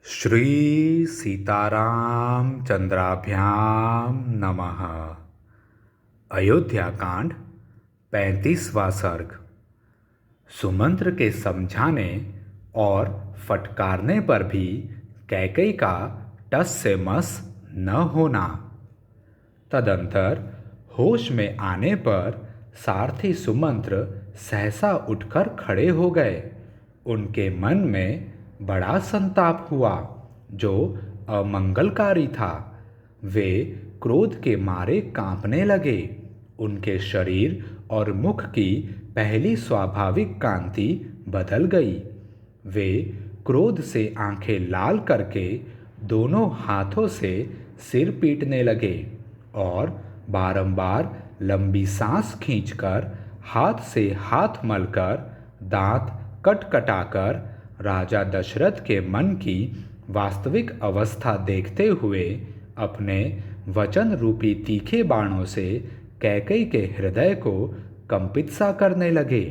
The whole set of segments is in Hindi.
श्री सीताराम चंद्राभ्याम नमः। अयोध्या कांड 35वां सर्ग। सुमंत्र के समझाने और फटकारने पर भी कैकई का टस से मस न होना। तदंतर होश में आने पर सारथी सुमंत्र सहसा उठकर खड़े हो गए। उनके मन में बड़ा संताप हुआ जो अमंगलकारी था। वे क्रोध के मारे कांपने लगे। उनके शरीर और मुख की पहली स्वाभाविक कांति बदल गई। वे क्रोध से आंखें लाल करके दोनों हाथों से सिर पीटने लगे और बारंबार लंबी सांस खींचकर हाथ से हाथ मलकर दांत कटकटाकर राजा दशरथ के मन की वास्तविक अवस्था देखते हुए अपने वचन रूपी तीखे बाणों से कैकई के हृदय को कंपित सा करने लगे।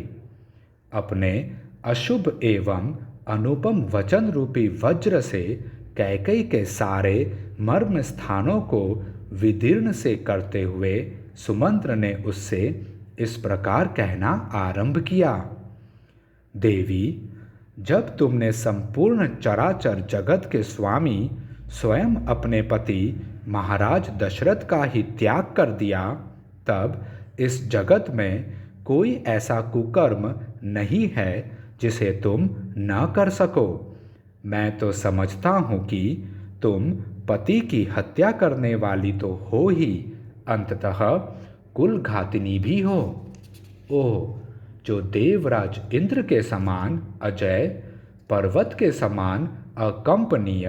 अपने अशुभ एवं अनुपम वचन रूपी वज्र से कैकई के सारे मर्म स्थानों को विदीर्ण से करते हुए सुमंत्र ने उससे इस प्रकार कहना आरंभ किया। देवी, जब तुमने संपूर्ण चराचर जगत के स्वामी स्वयं अपने पति महाराज दशरथ का ही त्याग कर दिया, तब इस जगत में कोई ऐसा कुकर्म नहीं है जिसे तुम न कर सको। मैं तो समझता हूँ कि तुम पति की हत्या करने वाली तो हो ही, अंततः कुलघातिनी भी हो। ओह, जो देवराज इंद्र के समान अजय, पर्वत के समान अकंपनीय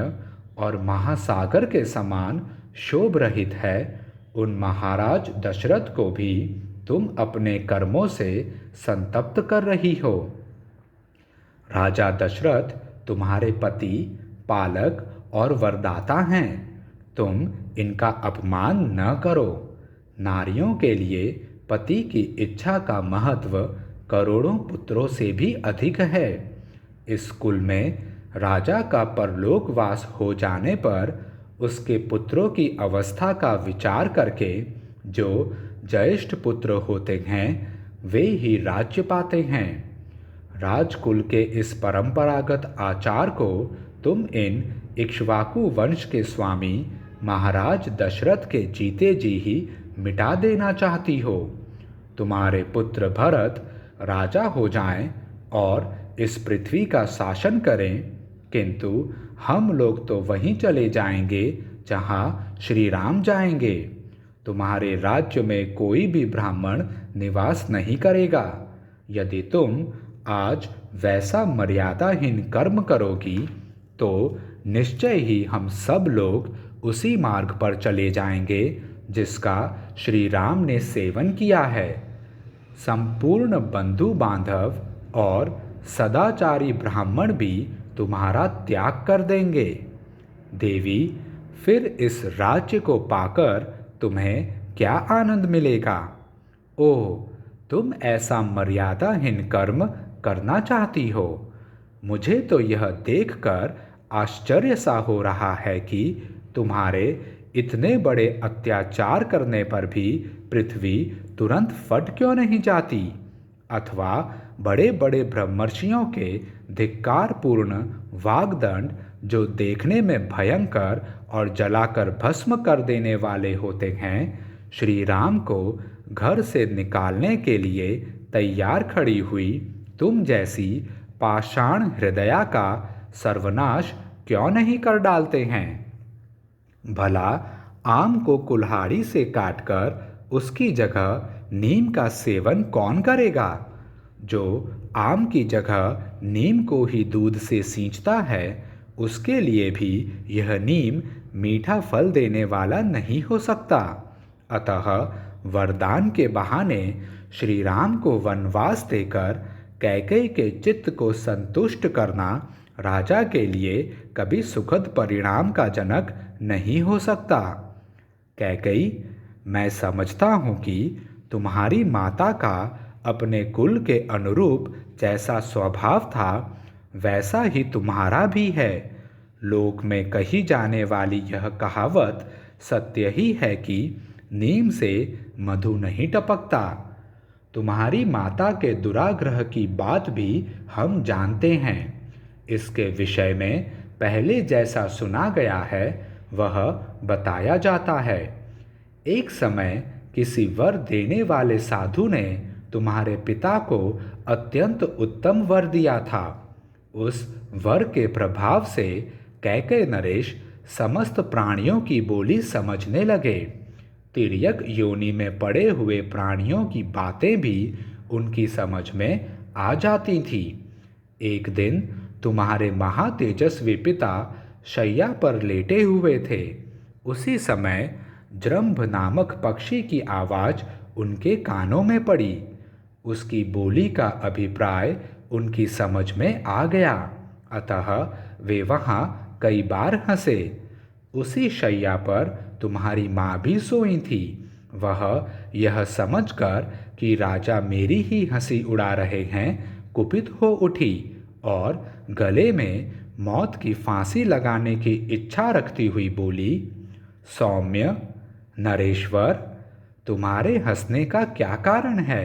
और महासागर के समान शोभ रहित है, उन महाराज दशरथ को भी तुम अपने कर्मों से संतप्त कर रही हो। राजा दशरथ तुम्हारे पति, पालक और वरदाता हैं। तुम इनका अपमान न करो। नारियों के लिए पति की इच्छा का महत्व करोड़ों पुत्रों से भी अधिक है। इस कुल में राजा का परलोकवास हो जाने पर उसके पुत्रों की अवस्था का विचार करके जो ज्येष्ठ पुत्र होते हैं वे ही राज्य पाते हैं। राजकुल के इस परंपरागत आचार को तुम इन इक्ष्वाकु वंश के स्वामी महाराज दशरथ के जीते जी ही मिटा देना चाहती हो। तुम्हारे पुत्र भरत राजा हो जाएं और इस पृथ्वी का शासन करें, किंतु हम लोग तो वहीं चले जाएंगे जहाँ श्री राम जाएंगे। तुम्हारे राज्य में कोई भी ब्राह्मण निवास नहीं करेगा। यदि तुम आज वैसा मर्यादाहीन कर्म करोगी तो निश्चय ही हम सब लोग उसी मार्ग पर चले जाएंगे जिसका श्री राम ने सेवन किया है। संपूर्ण बंधु बांधव और सदाचारी ब्राह्मण भी तुम्हारा त्याग कर देंगे। देवी, फिर इस राज्य को पाकर तुम्हें क्या आनंद मिलेगा? ओह, तुम ऐसा मर्यादाहीन कर्म करना चाहती हो। मुझे तो यह देखकर आश्चर्य सा हो रहा है कि तुम्हारे इतने बड़े अत्याचार करने पर भी पृथ्वी तुरंत फट क्यों नहीं जाती, अथवा बड़े बड़े ब्रह्मर्षियों के धिक्कारपूर्ण वाग्दंड जो देखने में भयंकर और जलाकर भस्म कर देने वाले होते हैं, श्री राम को घर से निकालने के लिए तैयार खड़ी हुई तुम जैसी पाषाण हृदया का सर्वनाश क्यों नहीं कर डालते हैं? भला आम को कुल्हाड़ी से काटकर उसकी जगह नीम का सेवन कौन करेगा? जो आम की जगह नीम को ही दूध से सींचता है, उसके लिए भी यह नीम मीठा फल देने वाला नहीं हो सकता। अतः वरदान के बहाने श्री राम को वनवास देकर कैकई के चित्त को संतुष्ट करना राजा के लिए कभी सुखद परिणाम का जनक नहीं हो सकता। कैकई, मैं समझता हूँ कि तुम्हारी माता का अपने कुल के अनुरूप जैसा स्वभाव था वैसा ही तुम्हारा भी है। लोक में कही जाने वाली यह कहावत सत्य ही है कि नीम से मधु नहीं टपकता। तुम्हारी माता के दुराग्रह की बात भी हम जानते हैं। इसके विषय में पहले जैसा सुना गया है वह बताया जाता है। एक समय किसी वर देने वाले साधु ने तुम्हारे पिता को अत्यंत उत्तम वर दिया था। उस वर के प्रभाव से कैकेय नरेश समस्त प्राणियों की बोली समझने लगे। तिर्यक योनि में पड़े हुए प्राणियों की बातें भी उनकी समझ में आ जाती थी। एक दिन तुम्हारे महातेजस्वी पिता शैया पर लेटे हुए थे। उसी समय जृंभ नामक पक्षी की आवाज़ उनके कानों में पड़ी। उसकी बोली का अभिप्राय उनकी समझ में आ गया, अतः वे वहाँ कई बार हंसे। उसी शैया पर तुम्हारी माँ भी सोई थी। वह यह समझकर कि राजा मेरी ही हंसी उड़ा रहे हैं कुपित हो उठी और गले में मौत की फांसी लगाने की इच्छा रखती हुई बोली, सौम्य नरेश्वर, तुम्हारे हंसने का क्या कारण है,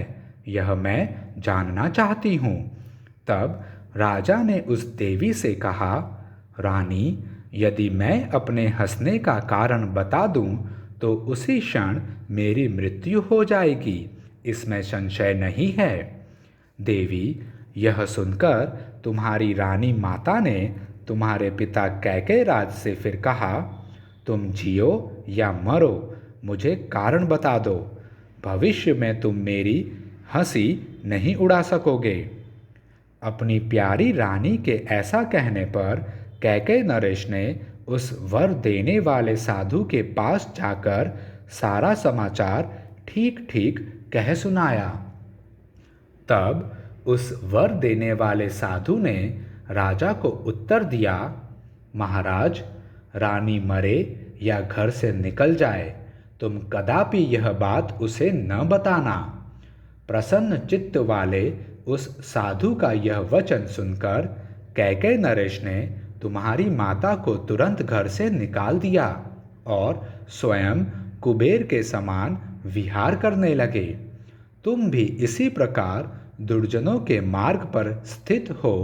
यह मैं जानना चाहती हूँ। तब राजा ने उस देवी से कहा, रानी, यदि मैं अपने हंसने का कारण बता दूं तो उसी क्षण मेरी मृत्यु हो जाएगी, इसमें संशय नहीं है। देवी, यह सुनकर तुम्हारी रानी माता ने तुम्हारे पिता कैकेय राज से फिर कहा, तुम जियो या मरो, मुझे कारण बता दो। भविष्य में तुम मेरी हंसी नहीं उड़ा सकोगे। अपनी प्यारी रानी के ऐसा कहने पर कैकेय नरेश ने उस वर देने वाले साधु के पास जाकर सारा समाचार ठीक ठीक कह सुनाया। तब उस वर देने वाले साधु ने राजा को उत्तर दिया, महाराज, रानी मरे या घर से निकल जाए, तुम कदापि यह बात उसे न बताना। प्रसन्न चित्त वाले उस साधु का यह वचन सुनकर कैकेय नरेश ने तुम्हारी माता को तुरंत घर से निकाल दिया और स्वयं कुबेर के समान विहार करने लगे। तुम भी इसी प्रकार दुर्जनों के मार्ग पर स्थित हो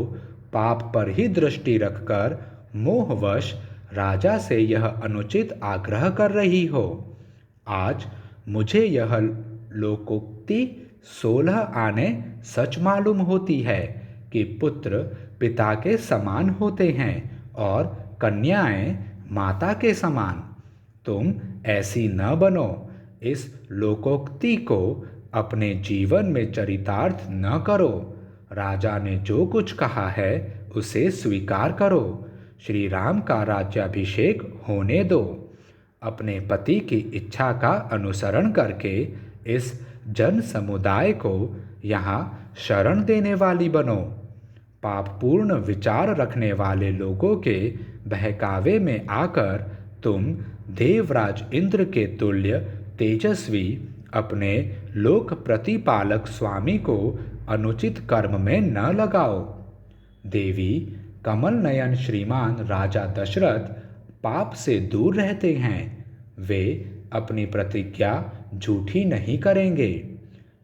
पाप पर ही दृष्टि रखकर मोहवश राजा से यह अनुचित आग्रह कर रही हो। आज मुझे यह लोकोक्ति 16 आने सच मालूम होती है कि पुत्र पिता के समान होते हैं और कन्याएं माता के समान। तुम ऐसी न बनो। इस लोकोक्ति को अपने जीवन में चरितार्थ न करो। राजा ने जो कुछ कहा है उसे स्वीकार करो। श्री राम का राज्याभिषेक होने दो। अपने पति की इच्छा का अनुसरण करके इस जन समुदाय को यहाँ शरण देने वाली बनो। पापपूर्ण विचार रखने वाले लोगों के बहकावे में आकर तुम देवराज इंद्र के तुल्य तेजस्वी अपने लोक प्रतिपालक स्वामी को अनुचित कर्म में न लगाओ। देवी, कमल नयन श्रीमान राजा दशरथ पाप से दूर रहते हैं। वे अपनी प्रतिज्ञा झूठी नहीं करेंगे।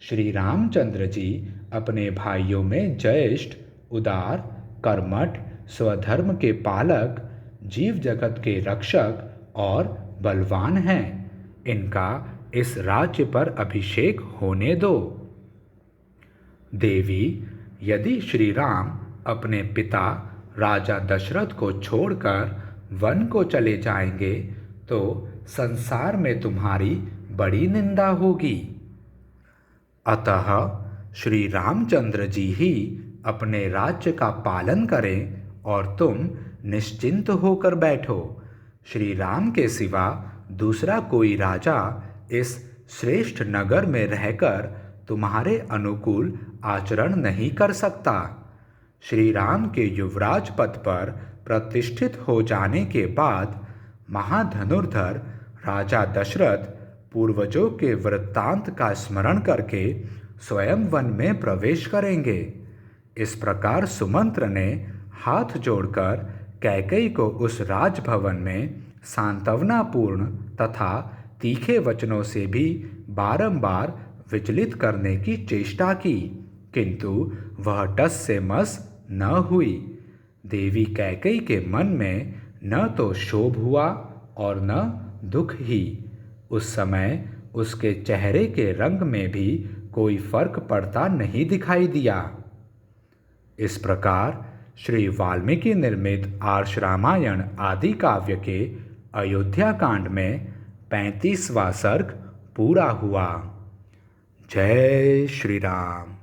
श्री रामचंद्र जी अपने भाइयों में ज्येष्ठ, उदार, कर्मठ, स्वधर्म के पालक, जीव जगत के रक्षक और बलवान हैं। इनका इस राज्य पर अभिषेक होने दो। देवी, यदि श्री राम अपने पिता राजा दशरथ को छोड़कर वन को चले जाएंगे तो संसार में तुम्हारी बड़ी निंदा होगी। अतः श्री रामचंद्र जी ही अपने राज्य का पालन करें और तुम निश्चिंत होकर बैठो। श्री राम के सिवा दूसरा कोई राजा इस श्रेष्ठ नगर में रहकर तुम्हारे अनुकूल आचरण नहीं कर सकता। श्री राम के युवराज पद पर प्रतिष्ठित हो जाने के बाद महाधनुर्धर राजा दशरथ पूर्वजों के वृत्तांत का स्मरण करके स्वयं वन में प्रवेश करेंगे। इस प्रकार सुमंत्र ने हाथ जोड़कर कैकेयी को उस राजभवन में सांत्वनापूर्ण तथा तीखे वचनों से भी बारंबार विचलित करने की चेष्टा की, किंतु वह टस से मस न हुई। देवी कैकेयी के मन में न तो क्षोभ हुआ और न दुख ही। उस समय उसके चेहरे के रंग में भी कोई फर्क पड़ता नहीं दिखाई दिया। इस प्रकार श्री वाल्मीकि निर्मित आर्ष रामायण आदि काव्य के अयोध्या कांड में 35वां सर्ग पूरा हुआ। जय श्री राम।